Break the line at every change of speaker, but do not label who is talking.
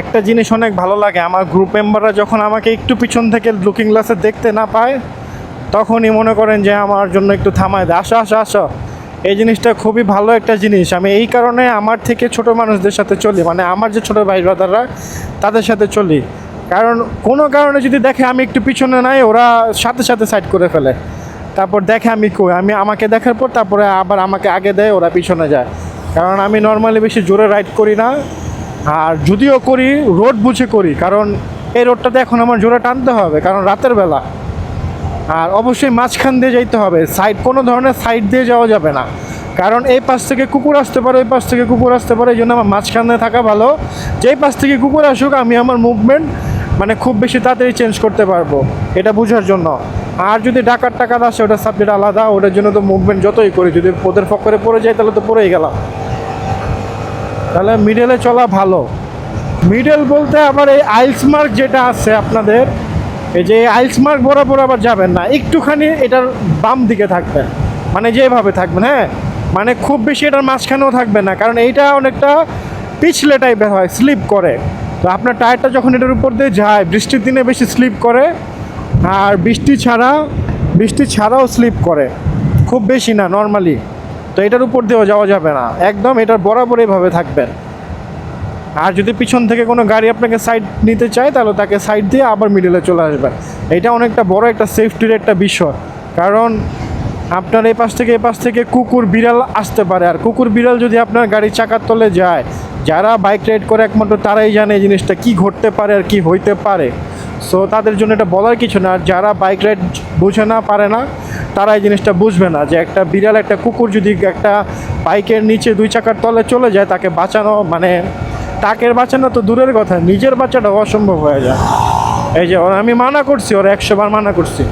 একটা জিনিস অনেক ভালো লাগে, আমার গ্রুপ মেম্বাররা যখন আমাকে একটু পিছন থেকে লুকিং গ্লাসে দেখতে না পায়, তখনই মনে করেন যে আমার জন্য একটু থামায় দেয়, আসো আসো আসো। এই জিনিসটা খুবই ভালো একটা জিনিস। আমি এই কারণে আমার থেকে ছোট মানুষদের সাথে চলি, মানে আমার যে ছোট ভাই ব্রাদাররা তাদের সাথে চলি। কারণ কোনো কারণে যদি দেখে আমি একটু পিছনে নাই, ওরা সাথে সাথে সাইড করে ফেলে। তারপর দেখে আমি কই, আমি আমাকে দেখার পর তারপরে আবার আমাকে আগে দেয়, ওরা পিছনে যায়। কারণ আমি নর্মালি বেশি জোরে রাইড করি না, আর যদিও করি রোড বুঝে করি, কারণ এই রোডটাতে এখন আমার জোরে টানতে হবে, কারণ রাতের বেলা। আর অবশ্যই মাঝখান দিয়ে যাইতে হবে, সাইড কোনো ধরনের সাইড দিয়ে যাওয়া যাবে না, কারণ এই পাশ থেকে কুকুর আসতে পারে, ওই পাশ থেকে কুকুর আসতে পারে। এই জন্য আমার মাঝখানে থাকা ভালো। যেই পাশ থেকে কুকুর আসুক, আমি আমার মুভমেন্ট মানে খুব বেশি তাড়াতাড়ি চেঞ্জ করতে পারবো, এটা বোঝার জন্য। আর যদি ডাকাত টাকাত আসে, ওটা সাবজেক্ট আলাদা, ওটার জন্য তো মুভমেন্ট যতই করি, যদি ওদের ফক্করে পড়ে যায় তাহলে তো পড়েই গেলাম। তাহলে মিডলে চলা ভালো। মিডল বলতে আবার এই আইলসমার্ক যেটা আছে আপনাদের, এই যে আইলসমার্ক বরাবর আবার যাবেন না, একটুখানি এটার বাম দিকে থাকবেন, মানে যেভাবে থাকবেন, হ্যাঁ, মানে খুব বেশি এটার মাঝখানেও থাকবেন না, কারণ এইটা অনেকটা পিছলে টাইপের হয়, স্লিপ করে। তো আপনার টায়ারটা যখন এটার উপর দিয়ে যায়, বৃষ্টির দিনে বেশি স্লিপ করে, আর বৃষ্টি ছাড়াও স্লিপ করে, খুব বেশি না নর্মালি। তো এটার উপর দিয়েও যাওয়া যাবে না, একদম এটার বরাবর এইভাবে থাকবেন। আর যদি পিছন থেকে কোনো গাড়ি আপনাকে সাইড নিতে চায়, তাহলে তাকে সাইড দিয়ে আবার মিডলে চলে আসবেন। এটা অনেকটা বড় একটা সেফটির একটা বিষয়, কারণ আপনার এই পাশ থেকে কুকুর বিড়াল আসতে পারে, আর কুকুর বিড়াল যদি আপনার গাড়ির চাকার তলে যায়, যারা বাইক রাইড করে একমাত্র তারাই জানে এই জিনিসটা কী ঘটতে পারে আর কি হইতে পারে। সো তাদের জন্য এটা বলার কিছু না। আর যারা বাইক রাইড বুঝে না, পারে না, তারা এই জিনিসটা বুঝবে না যে একটা বিড়াল, একটা কুকুর যদি একটা বাইকের নিচে দুই চাকার তলে চলে যায়, তাকে বাঁচানো মানে তাকের বাঁচানো তো দূরের কথা, নিজের বাচ্চাটা অসম্ভব হয়ে যায়। এই যে আমি মানা করছি, ওরা 100 বার মানা করছি।